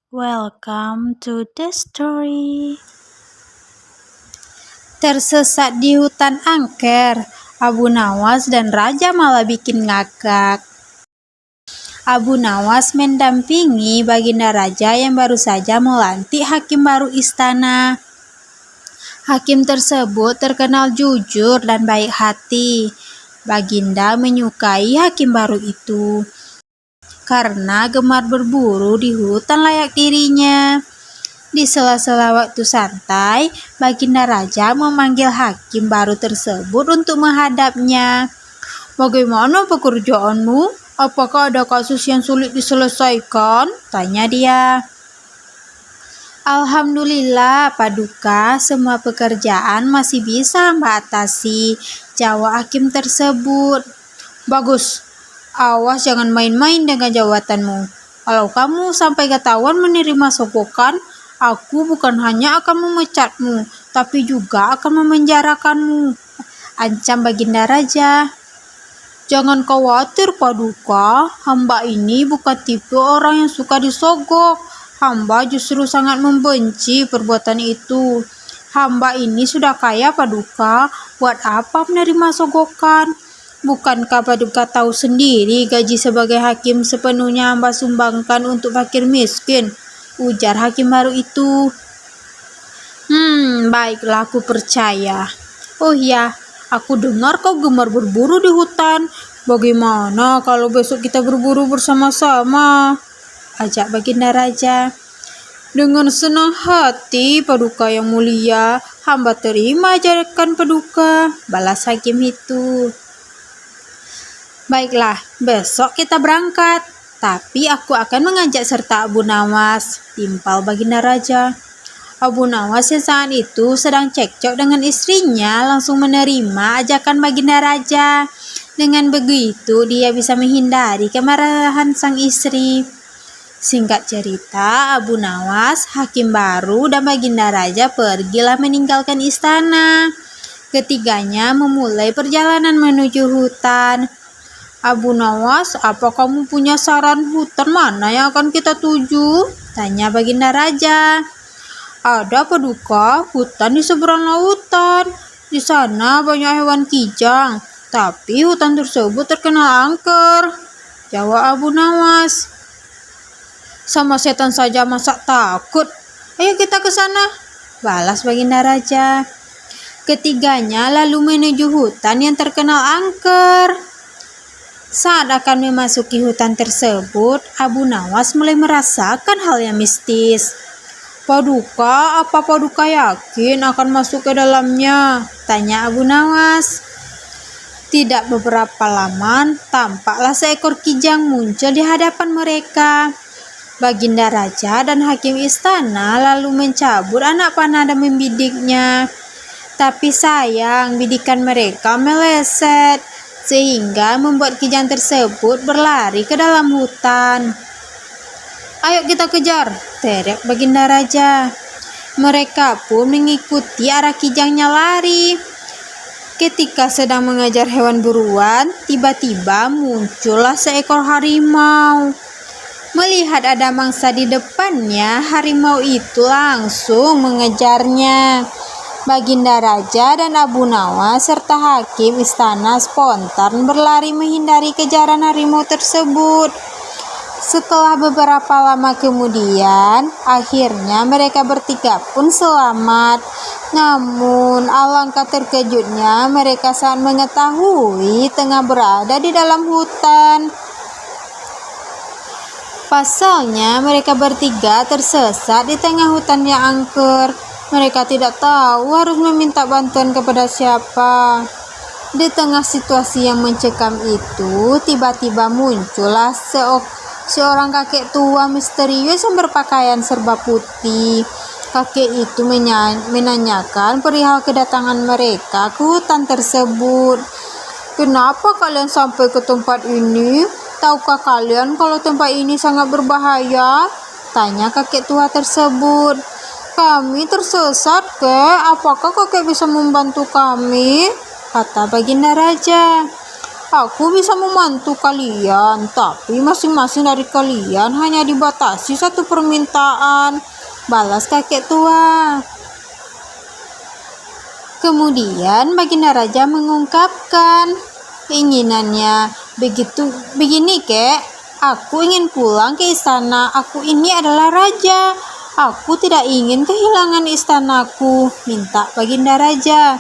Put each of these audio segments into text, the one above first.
Welcome to the story. Tersesat di hutan angker, Abu Nawas dan Raja malah bikin ngakak. Abu Nawas mendampingi Baginda Raja yang baru saja melantik hakim baru istana. Hakim tersebut terkenal jujur dan baik hati. Baginda menyukai hakim baru itu karena gemar berburu di hutan layak dirinya. Di sela-sela waktu santai, Baginda Raja memanggil hakim baru tersebut untuk menghadapnya. "Bagaimana pekerjaanmu? Apakah ada kasus yang sulit diselesaikan?" tanya dia. "Alhamdulillah, Paduka, semua pekerjaan masih bisa Hamba atasi," jawab hakim tersebut. "Bagus. Awas jangan main-main dengan jabatanmu. Kalau kamu sampai ketahuan menerima sogokan, aku bukan hanya akan memecatmu, tapi juga akan memenjarakanmu," ancam Baginda Raja. "Jangan khawatir, Paduka. Hamba ini bukan tipe orang yang suka disogok. Hamba justru sangat membenci perbuatan itu. Hamba ini sudah kaya, Paduka. Buat apa menerima sogokan? Bukankah Paduka tahu sendiri gaji sebagai hakim sepenuhnya hamba sumbangkan untuk fakir miskin?" ujar hakim baru itu. Baiklah, aku percaya. Oh ya, aku dengar kau gemar berburu di hutan. Bagaimana kalau besok kita berburu bersama-sama?" ajak Baginda Raja. "Dengan senang hati, Paduka yang mulia. Hamba terima ajakan Paduka," balas hakim itu. "Baiklah, besok kita berangkat. Tapi aku akan mengajak serta Abu Nawas," timpal Baginda Raja. Abu Nawas yang saat itu sedang cekcok dengan istrinya langsung menerima ajakan Baginda Raja. Dengan begitu, dia bisa menghindari kemarahan sang istri. Singkat cerita, Abu Nawas, hakim baru, dan Baginda Raja pergilah meninggalkan istana. Ketiganya memulai perjalanan menuju hutan. "Abu Nawas, apa kamu punya saran hutan mana yang akan kita tuju?" tanya Baginda Raja. "Ada, Paduka, hutan di seberang lautan. Di sana banyak hewan kijang, tapi hutan tersebut terkenal angker," jawab Abu Nawas. "Sama setan saja masa takut? Ayo kita ke sana," balas Baginda Raja. Ketiganya lalu menuju hutan yang terkenal angker. Saat akan memasuki hutan tersebut, Abu Nawas mulai merasakan hal yang mistis. "Paduka, apa Paduka yakin akan masuk ke dalamnya?" tanya Abu Nawas. Tidak beberapa lama, tampaklah seekor kijang muncul di hadapan mereka. Baginda Raja dan hakim istana lalu mencabut anak panah dan membidiknya. Tapi sayang, bidikan mereka meleset, sehingga membuat kijang tersebut berlari ke dalam hutan. "Ayo kita kejar!" teriak Baginda Raja. Mereka pun mengikuti arah kijangnya lari. Ketika sedang mengejar hewan buruan, tiba-tiba muncullah seekor harimau. Melihat ada mangsa di depannya, harimau itu langsung mengejarnya. Baginda Raja dan Abu Nawas serta hakim istana spontan berlari menghindari kejaran harimau tersebut. Setelah beberapa lama kemudian, akhirnya mereka bertiga pun selamat. Namun, alangkah terkejutnya mereka saat mengetahui tengah berada di dalam hutan. Pasalnya, mereka bertiga tersesat di tengah hutan yang angker. Mereka tidak tahu harus meminta bantuan kepada siapa. Di tengah situasi yang mencekam itu, tiba-tiba muncullah seorang kakek tua misterius yang berpakaian serba putih. Kakek itu menanyakan perihal kedatangan mereka ke hutan tersebut. "Kenapa kalian sampai ke tempat ini? Tahukah kalian kalau tempat ini sangat berbahaya?" tanya kakek tua tersebut. "Kami tersesat, Kek. Apakah kakek bisa membantu kami?" kata Baginda Raja. Aku bisa membantu kalian, tapi masing-masing dari kalian hanya dibatasi satu permintaan, balas kakek tua. Kemudian Baginda Raja mengungkapkan keinginannya. Begini kek, aku ingin pulang ke istana. Aku ini adalah raja. Aku tidak ingin kehilangan istanaku, minta Baginda Raja.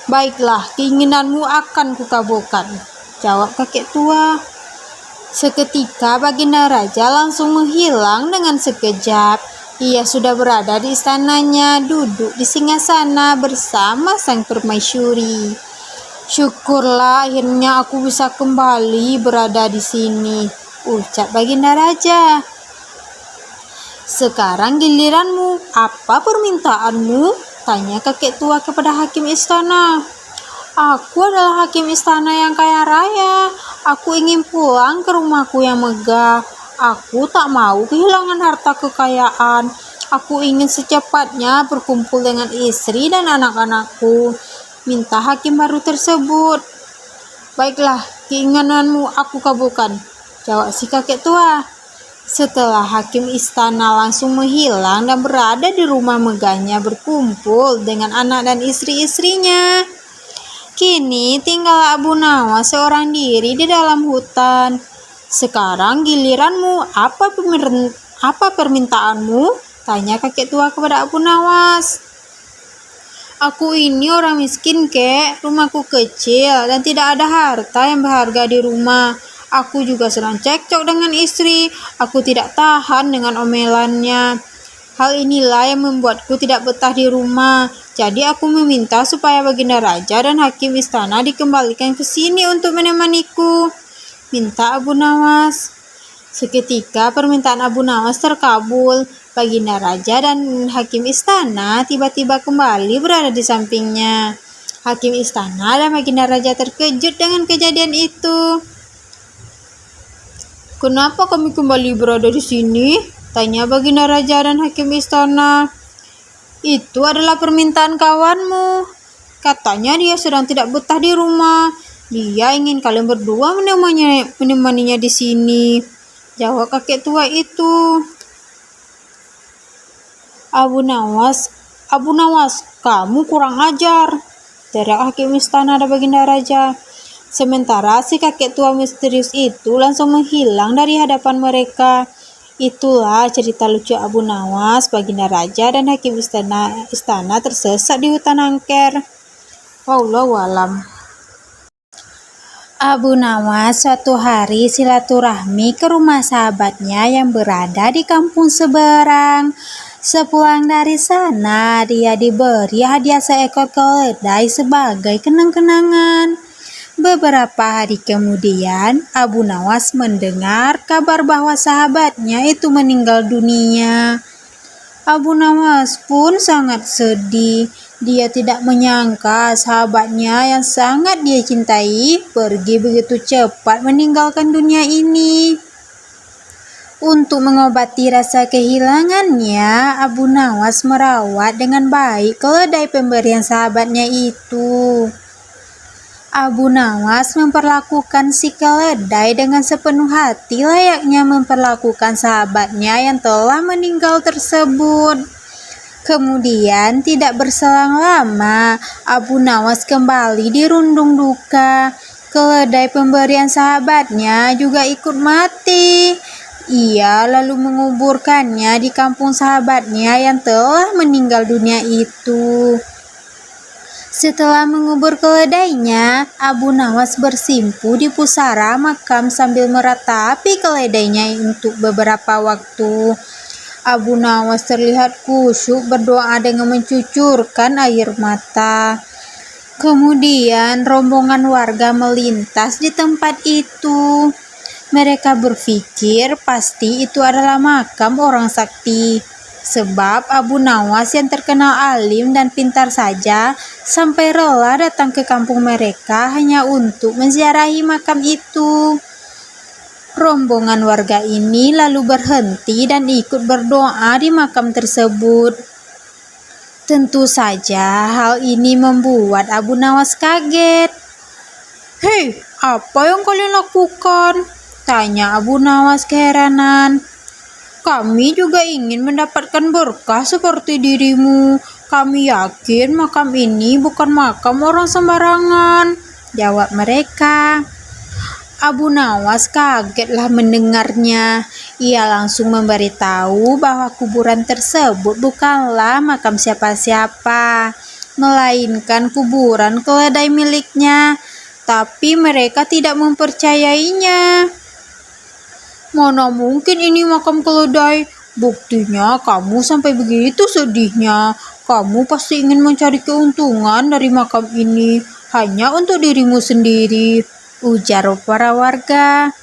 Baiklah, keinginanmu akan kukabulkan, jawab kakek tua. Seketika Baginda Raja langsung menghilang dengan sekejap. Ia sudah berada di istananya, duduk di singgasana bersama sang permaisuri. Syukurlah akhirnya aku bisa kembali berada di sini, ucap Baginda Raja. Sekarang giliranmu, apa permintaanmu? Tanya kakek tua kepada hakim istana. Aku adalah hakim istana yang kaya raya. Aku ingin pulang ke rumahku yang megah. Aku tak mau kehilangan harta kekayaan. Aku ingin secepatnya berkumpul dengan istri dan anak-anakku, minta hakim baru tersebut. Baiklah, keinginanmu aku kabulkan, jawab si kakek tua. Setelah hakim istana langsung menghilang dan berada di rumah megahnya berkumpul dengan anak dan istri-istrinya. Kini tinggal Abu Nawas seorang diri di dalam hutan. Sekarang giliranmu, apa permintaanmu? Tanya kakek tua kepada Abu Nawas. Aku ini orang miskin kek, rumahku kecil dan tidak ada harta yang berharga di rumah. Aku juga sedang cekcok dengan istri, aku tidak tahan dengan omelannya. Hal inilah yang membuatku tidak betah di rumah. Jadi aku meminta supaya Baginda Raja dan hakim istana dikembalikan ke sini untuk menemaniku, minta Abu Nawas. Seketika permintaan Abu Nawas terkabul. Baginda Raja dan hakim istana tiba-tiba kembali berada di sampingnya. Hakim istana dan Baginda Raja terkejut dengan kejadian itu. Kenapa kami kembali berada di sini? Tanya Baginda Raja dan hakim istana. Itu adalah permintaan kawanmu. Katanya dia sedang tidak betah di rumah. Dia ingin kalian berdua menemaninya di sini, jawab kakek tua itu. Abu Nawas, kamu kurang ajar, teriak hakim istana dan Baginda Raja. Sementara si kakek tua misterius itu langsung menghilang dari hadapan mereka. Itulah cerita lucu Abu Nawas, Baginda Raja dan hakim istana tersesat di hutan angker. Wallahu alam. Abu Nawas suatu hari silaturahmi ke rumah sahabatnya yang berada di kampung seberang. Sepulang dari sana, dia diberi hadiah seekor keledai sebagai kenang-kenangan. Beberapa hari kemudian, Abu Nawas mendengar kabar bahwa sahabatnya itu meninggal dunia. Abu Nawas pun sangat sedih. Dia tidak menyangka sahabatnya yang sangat dia cintai pergi begitu cepat meninggalkan dunia ini. Untuk mengobati rasa kehilangannya, Abu Nawas merawat dengan baik keledai pemberian sahabatnya itu. Abu Nawas memperlakukan si keledai dengan sepenuh hati layaknya memperlakukan sahabatnya yang telah meninggal tersebut. Kemudian tidak berselang lama, Abu Nawas kembali dirundung duka. Keledai pemberian sahabatnya juga ikut mati. Ia lalu menguburkannya di kampung sahabatnya yang telah meninggal dunia itu. Setelah mengubur keledainya, Abu Nawas bersimpu di pusara makam sambil meratapi keledainya untuk beberapa waktu. Abu Nawas terlihat khusyuk berdoa dengan mencucurkan air mata. Kemudian rombongan warga melintas di tempat itu. Mereka berpikir pasti itu adalah makam orang sakti. Sebab Abu Nawas yang terkenal alim dan pintar saja sampai rela datang ke kampung mereka hanya untuk menziarahi makam itu. Rombongan warga ini lalu berhenti dan ikut berdoa di makam tersebut. Tentu saja hal ini membuat Abu Nawas kaget. "Hei, apa yang kalian lakukan?" tanya Abu Nawas keheranan. "Kami juga ingin mendapatkan berkah seperti dirimu. Kami yakin makam ini bukan makam orang sembarangan," jawab mereka. Abu Nawas kagetlah mendengarnya. Ia langsung memberitahu bahwa kuburan tersebut bukanlah makam siapa-siapa, melainkan kuburan keledai miliknya. Tapi mereka tidak mempercayainya. "Mana mungkin ini makam keledai? Buktinya kamu sampai begitu sedihnya. Kamu pasti ingin mencari keuntungan dari makam ini hanya untuk dirimu sendiri," ujar para warga.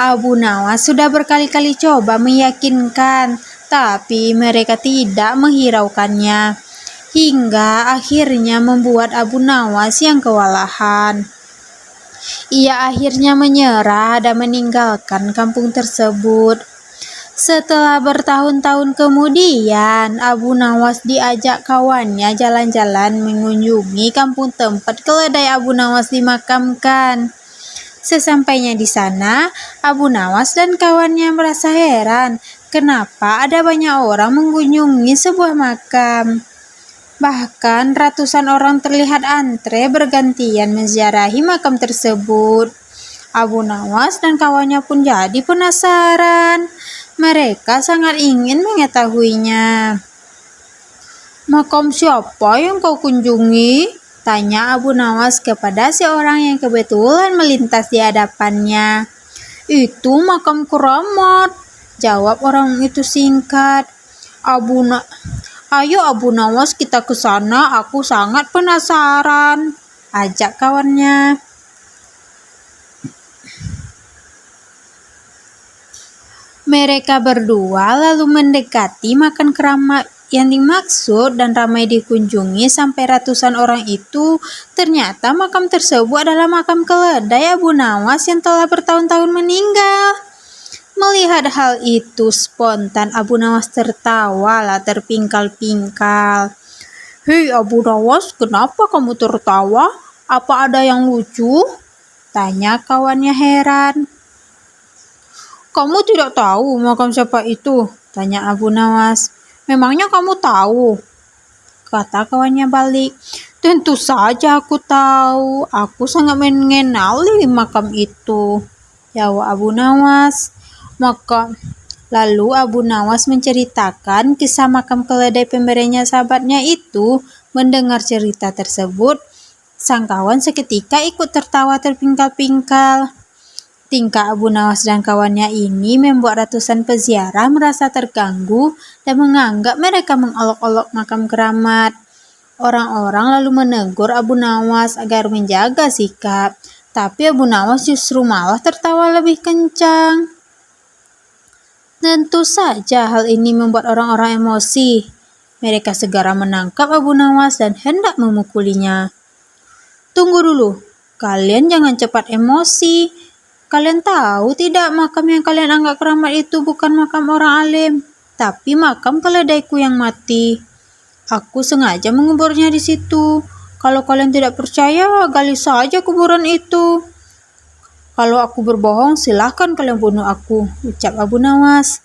Abu Nawas sudah berkali-kali coba meyakinkan, tapi mereka tidak menghiraukannya. Hingga akhirnya membuat Abu Nawas yang kewalahan. Ia akhirnya menyerah dan meninggalkan kampung tersebut. Setelah bertahun-tahun kemudian, Abu Nawas diajak kawannya jalan-jalan mengunjungi kampung tempat keledai Abu Nawas dimakamkan. Sesampainya di sana, Abu Nawas dan kawannya merasa heran kenapa ada banyak orang mengunjungi sebuah makam. Bahkan ratusan orang terlihat antre bergantian menziarahi makam tersebut. Abu Nawas dan kawannya pun jadi penasaran. Mereka sangat ingin mengetahuinya. "Makam siapa yang kau kunjungi?" tanya Abu Nawas kepada seorang yang kebetulan melintas di hadapannya. "Itu makam keramat," jawab orang itu singkat. "Ayo Abu Nawas, kita ke sana, aku sangat penasaran," ajak kawannya. Mereka berdua lalu mendekati makam keramat yang dimaksud dan ramai dikunjungi sampai ratusan orang itu. Ternyata makam tersebut adalah makam keledai Abu Nawas yang telah bertahun-tahun meninggal. Melihat hal itu, spontan Abu Nawas tertawa lah terpingkal-pingkal. "Hei Abu Nawas, kenapa kamu tertawa? Apa ada yang lucu?" tanya kawannya heran. "Kamu tidak tahu makam siapa itu?" tanya Abu Nawas. "Memangnya kamu tahu?" kata kawannya balik. "Tentu saja aku tahu. Aku sangat mengenali makam itu," jawab Abu Nawas. Lalu Abu Nawas menceritakan kisah makam keledai pemberiannya sahabatnya itu. Mendengar cerita tersebut, sang kawan seketika ikut tertawa terpingkal-pingkal. Tingkah Abu Nawas dan kawannya ini membuat ratusan peziarah merasa terganggu dan menganggap mereka mengolok-olok makam keramat. Orang-orang lalu menegur Abu Nawas agar menjaga sikap, tapi Abu Nawas justru malah tertawa lebih kencang. Tentu saja hal ini membuat orang-orang emosi. Mereka segera menangkap Abu Nawas dan hendak memukulinya. "Tunggu dulu, kalian jangan cepat emosi. Kalian tahu tidak, makam yang kalian anggap keramat itu bukan makam orang alim, tapi makam keledaiku yang mati. Aku sengaja menguburnya di situ. Kalau kalian tidak percaya, gali saja kuburan itu. Kalau aku berbohong, silahkan kalian bunuh aku," ucap Abu Nawas.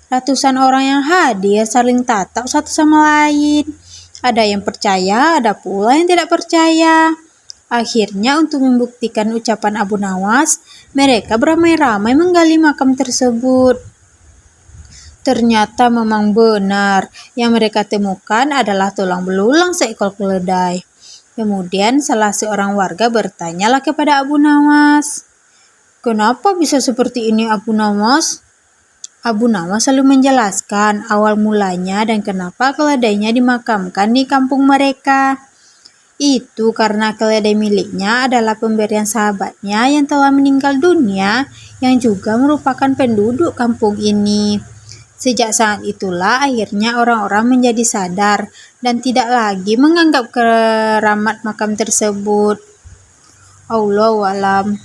Ratusan orang yang hadir saling tatap satu sama lain. Ada yang percaya, ada pula yang tidak percaya. Akhirnya untuk membuktikan ucapan Abu Nawas, mereka beramai-ramai menggali makam tersebut. Ternyata memang benar, yang mereka temukan adalah tulang belulang seekor keledai. Kemudian salah seorang warga bertanyalah kepada Abu Nawas, "Kenapa bisa seperti ini Abu Nawas?" Abu Nawas selalu menjelaskan awal mulanya dan kenapa keledainya dimakamkan di kampung mereka. Itu karena keledai miliknya adalah pemberian sahabatnya yang telah meninggal dunia, yang juga merupakan penduduk kampung ini. Sejak saat itulah akhirnya orang-orang menjadi sadar dan tidak lagi menganggap keramat makam tersebut. Allahu a'lam.